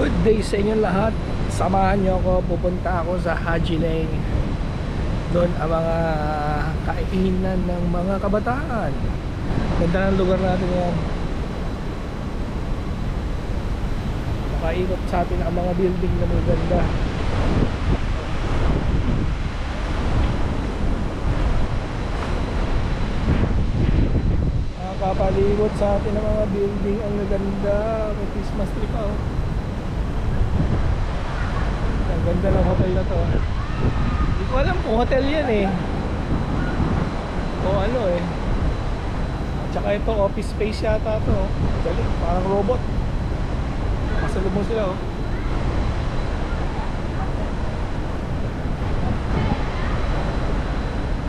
Good day sa inyo lahat. Samahan nyo ako, pupunta ako sa Haji Lane. Doon ang mga kainan ng mga kabataan. Ganda ng lugar natin yan. Makaikot sa atin ang mga building na maganda. Nakakapalibot sa atin ang mga building ang maganda. May Christmas tree pa oh. Ang ganda ng hotel na to. Hindi ko alam kung hotel yan eh o ano eh. Tsaka ito office space yata to. Galing, parang robot. Pasalubong sila oh.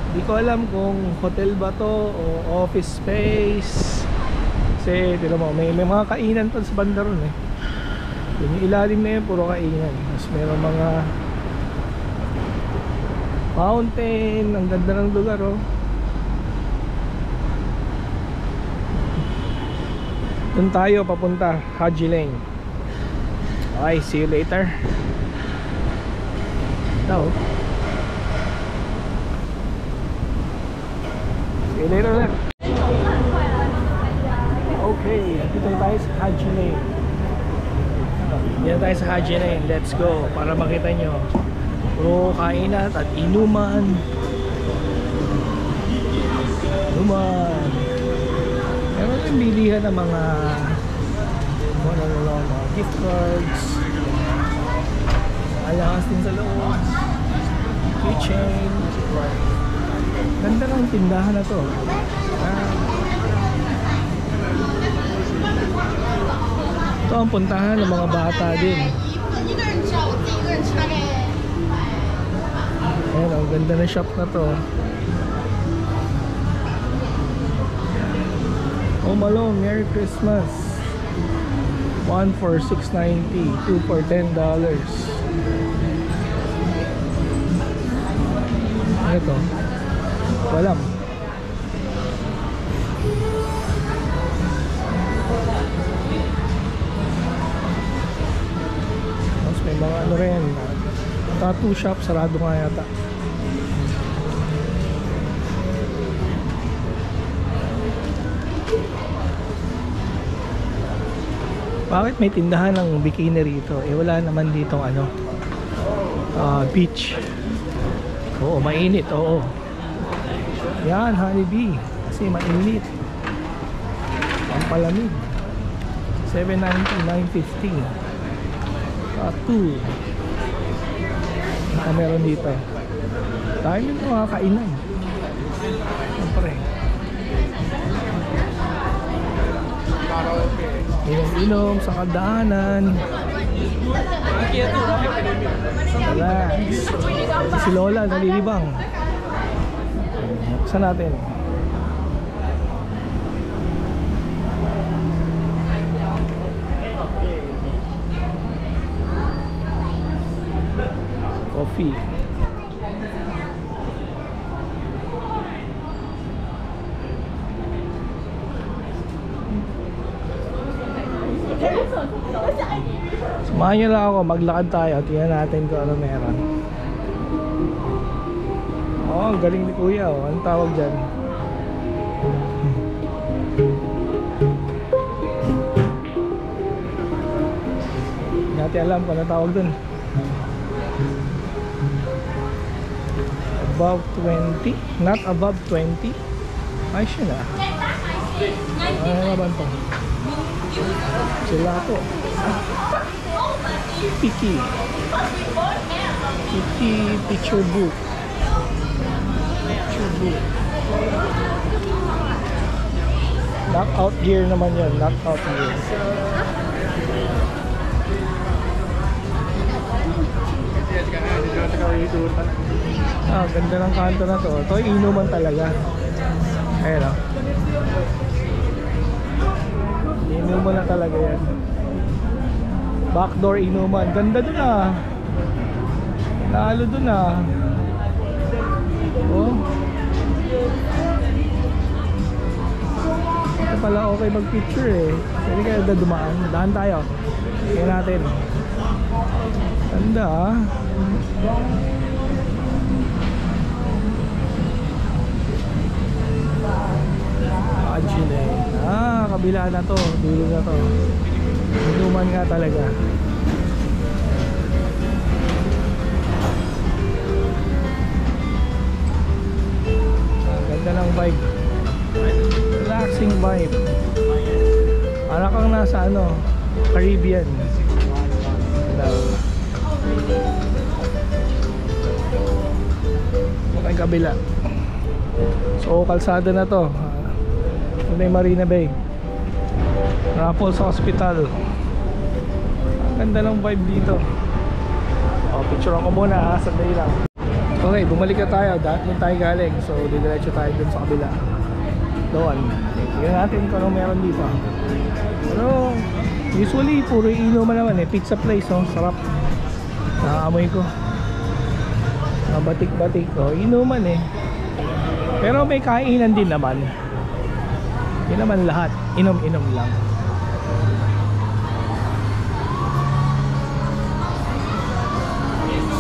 Hindi ko alam kung hotel ba to o office space. Kasi tira mo, may mga kainan pa sa banda ron eh. Yung ilalim na yun, puro kainan. Mas meron mga fountain. Ang ganda ng lugar oh. Doon tayo papunta, Haji Lane. Okay, see you later. Ito see you later ulit. Okay, dito tayo sa Haji Lane. Dito tayo sa Haji Lane, let's go. Para makita nyo puro kainan at inuman. Meron yung bilihan ng mga gift cards. Alahas din sa loob. Keychain. Ganda ng tindahan na to. Ito ang puntahan ng mga bata din. Ayan, ang ganda ng shop na to. Home Alone, Merry Christmas. 1 for $6.90, 2 for $10. Ito walang tapos may mga ano rin, tattoo shop, sarado nga yata. Bakit may tindahan ng bikini rito? Eh wala naman ditong ano, beach. Oo, mainit, oo. Yan, honeybee. Kasi mainit. Ang palamig. 790, 950. Tattoo. Baka meron dito. Tayo yung mga kainan. Siyempre. Inom-inom sa kadaanan. Relax. Si Lola nalilibang. Buksan natin. Coffee. Samahan nyo lang ako, maglakad tayo. Tingnan natin kung ano meron. Oh, ang galing ni Kuya oh. Anong tawag dyan? Hindi natin alam kung anong tawag dun. Above 20? Not above 20? Ay siya na. Ano naman to? Sila to. Piki picture book. Knockout gear naman yan. Knockout gear. Ganda ng kanto na to. Ito inuman talaga. Ayan o. Inuman na talaga yan. Backdoor inuman. Ganda dun ah. Nalo dun ah. Oh. pala okay mag-picture eh. Hindi kayo dumaan. Daan tayo. Tingnan natin. Ganda ah. Agile. Kabila na to. Dulo na to. Inuman nga talaga. Ganda ng vibe. Relaxing vibe. Para kang nasa ano, Caribbean. Okay, kabila. So kalsada na to. Ito na yung Marina Bay, Raffles Hospital. Ganda ng vibe dito. Picture ako muna ha, sandali lang. Okay, bumalik na tayo. Doon tayo galing. So didiretso tayo dun sa kabila. Doon. Tingnan natin kung anong meron dito. Pero usually puro inuman naman eh. Pizza place oh, sarap. Nakaamoy ko. Batik-batik oh, inuman eh. Pero may kainan din naman. Hindi naman lahat. Inom-inom lang.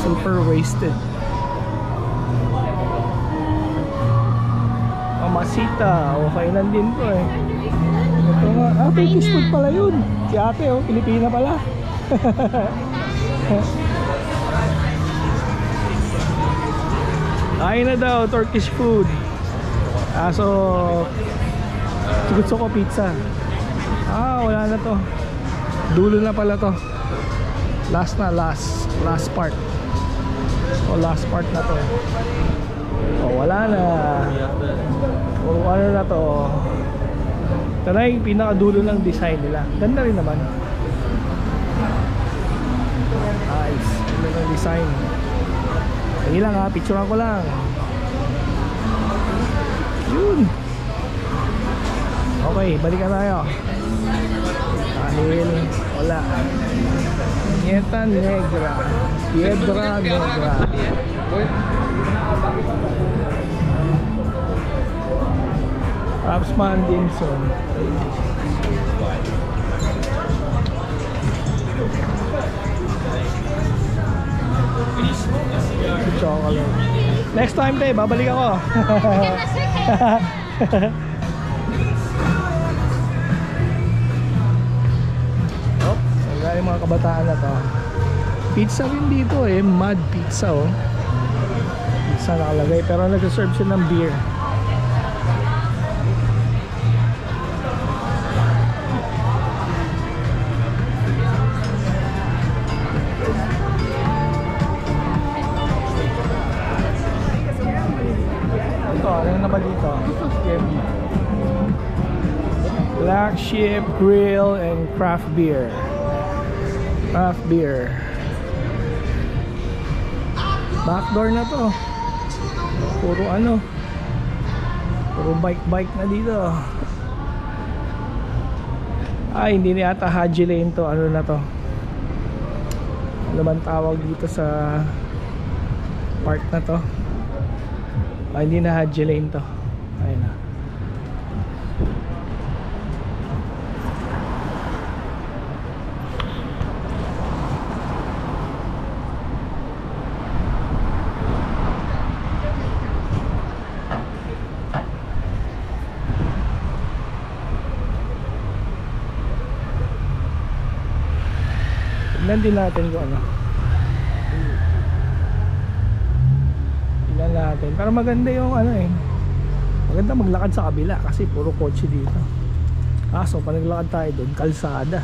Super wasted. Masita, kainan din to eh. Ito nga, Turkish food pala yun. Si ate oh, Pilipina pala. Kain na daw, Turkish food. So gusto ko pizza. Wala na to. Dulo na pala to. Last part. Last part na to. Wala na. Ano na to. Ito na yung pinakadulo ng design nila. Ganda rin naman. Nice. Ganda ng design. Sige lang ha, picturean ko lang. Yun. Okay, balikan tayo. Dahil wala. Nieta Negra. Piedra Negra. Rapsman Dimson. Chocolate. Next time tayo, babalik ako. Ang galing mga kabataan na to. Pizza rin dito eh, mud pizza oh. Pizza nakalagay pero nag-serve siya ng beer. Ano na ba dito? Black Sheep Grill and Craft Beer. Craft Beer. Backdoor na to. Puro ano, puro bike na dito. Hindi na yata Haji Lane to. Ano na to? Ano man tawag dito sa park na to? Hindi na Haji Lane to. Ayun na. Tignan din natin kung ano. Natin. Pero maganda yung ano eh. Maganda maglakad sa kabila kasi puro kotse dito. So pag naglakad tayo doon, kalsada.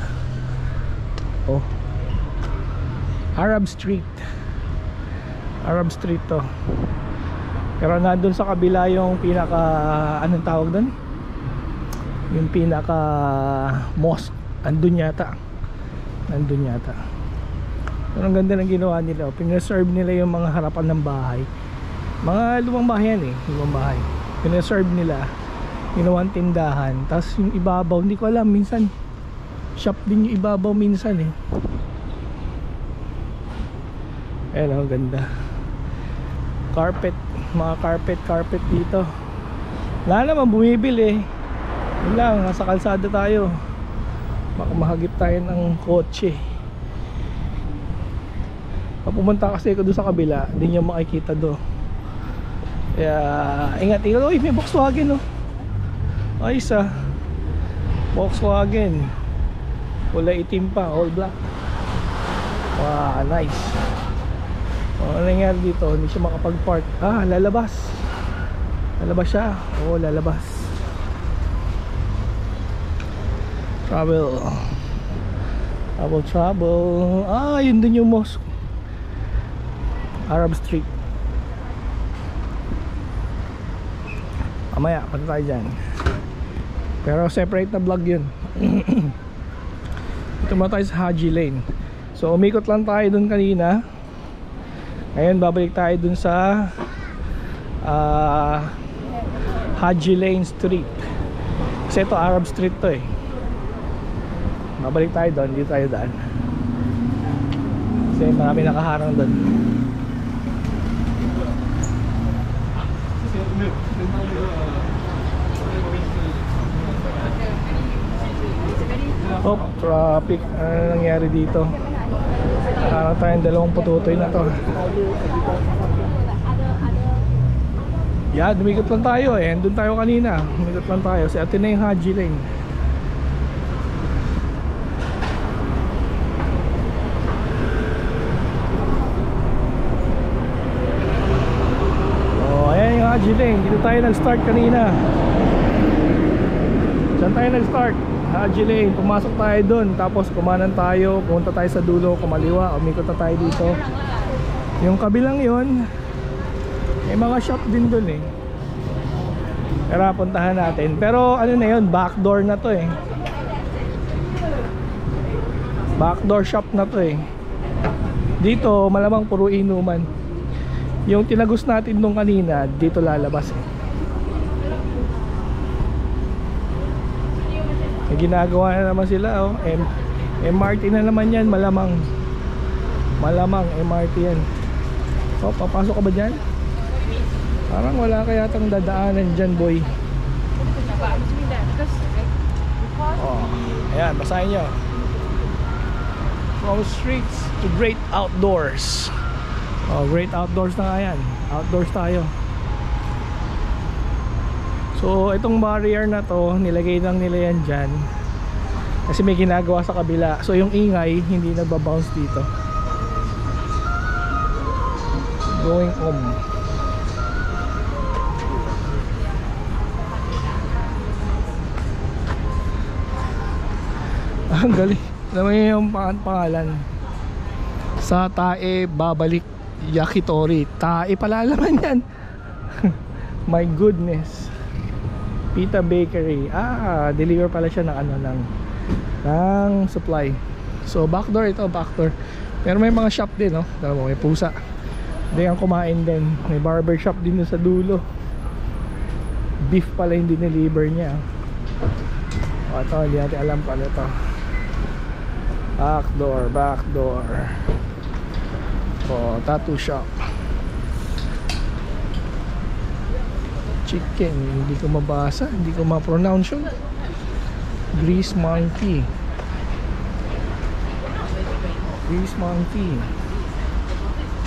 Arab Street. Arab Street to. Pero nandun sa kabila yung pinaka, anong tawag doon? Yung pinaka mosque. Andun yata. Nandun yata. Pero ang ganda ng ginawa nila. Pinaserve nila yung mga harapan ng bahay. Mga lumang bahay yan eh, lumang bahay. Pinaserve nila, ginawang tindahan. Tapos yung ibabaw, hindi ko alam, minsan shop din yung ibabaw minsan eh. Ayan o, ganda. Carpet, mga carpet dito. Wala naman bumibili. Yun lang, nasa kalsada tayo. Baka mahagip tayo ng kotse. Pag pumunta kasi ako doon sa kabila, hindi nyo makikita doon. Kaya ingat-ingat. Uy, may Volkswagen, oh. Ayos ah, Volkswagen. Kulay itim pa, all black. Wow, nice. Ano nangyari dito? Hindi siya makapag-park. Ah, lalabas. Lalabas siya. Oo, lalabas. Travel. Ah, yun din yung mosque. Arab Street. Mamaya, punta tayo dyan. Pero separate na vlog yun. Ito muna tayo sa Haji Lane. So umikot lang tayo dun kanina. Ngayon babalik tayo dun sa Haji Lane Street. Kasi ito Arab Street to eh. Babalik tayo doon, dito tayo daan. Kasi marami nakaharang doon. Oh, traffic. Ano nangyari dito? Nakaharang tayong dalawang pututoy na to. Yeah, dumikot lang tayo eh. Doon tayo kanina. Dumikot lang tayo. Kasi atin na yung Haji Lane. Haji Lane, dito tayo nag-start kanina. Saan tayo nag-start? Haji Lane, pumasok tayo dun. Tapos kumanan tayo, pumunta tayo sa dulo, kumaliwa, umikot na tayo dito. Yung kabilang yon, may mga shop din dun eh. Pero puntahan natin. Pero ano na yun, backdoor na to eh. Backdoor shop na to eh. Dito malamang puro inuman. Yung tinagos natin nung kanina, dito lalabas eh. May ginagawa na naman sila oh. MRT na naman yan, malamang. Malamang MRT yan. Oh, papasok ka ba dyan? Parang wala kaya tang dadaanan dyan, boy. Oh, ayan, basahin nyo. From streets to great outdoors. Oh, great outdoors na nga yan. Outdoors tayo. So itong barrier na to, nilagay lang nila yan dyan kasi may ginagawa sa kabila. So yung ingay hindi nagbabounce dito. Going home. Ang galing. Alam mo yung pangalan sa Tae Babalik Yakitori. Tae pala naman yan. My goodness. Pita Bakery. Ah, deliver pala siya ng ano ng supply. So backdoor ito, backdoor. Pero may mga shop din, no? Tama mo, may pusa. Hindi ang kumain din. May barber shop din sa dulo. Beef pala yung dineliver niya. O ito, hindi natin alam pala ito. Backdoor, backdoor. O, tattoo shop. Chicken, hindi ko mabasa, hindi ko ma-pronounce yun. Grease Monkey. Grease Monkey.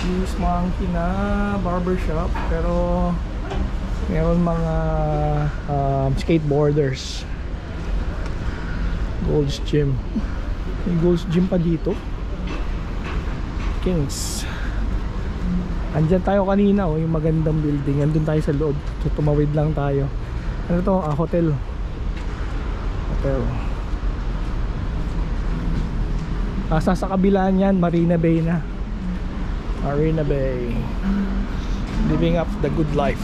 Grease Monkey na barbershop. Pero meron mga skateboarders. Gold's Gym. May Gold's Gym pa dito. Kings. Andyan tayo kanina oh, yung magandang building. Andun tayo sa loob. So tumawid lang tayo. Ano to? Hotel. Hotel. Sa kabila niyan, Marina Bay na. Marina Bay. Living up the good life.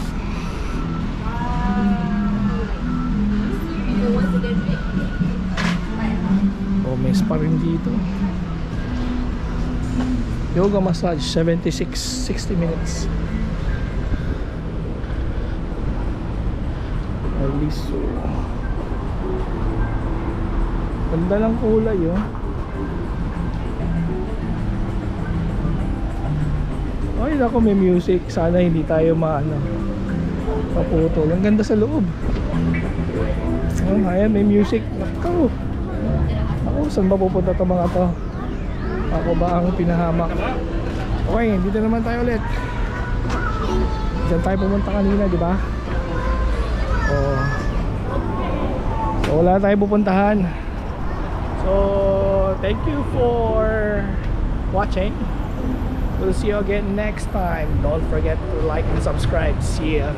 Oh, may spa rin dito. Yoga massage 60 minutes. Aliso. Ganda ng kulay oh. Ay naku, may music. Sana hindi tayo maputol. Ang ganda sa loob. Oh, ayan, may music. Naku. Ako, saan ba pupunta to mga to? Ako ba ang pinahamak? Okay, dito naman tayo ulit. Diyan tayo pumunta kanina, di ba? Oh. So, wala tayo pupuntahan. So, thank you for watching. We'll see you again next time. Don't forget to like and subscribe. See ya.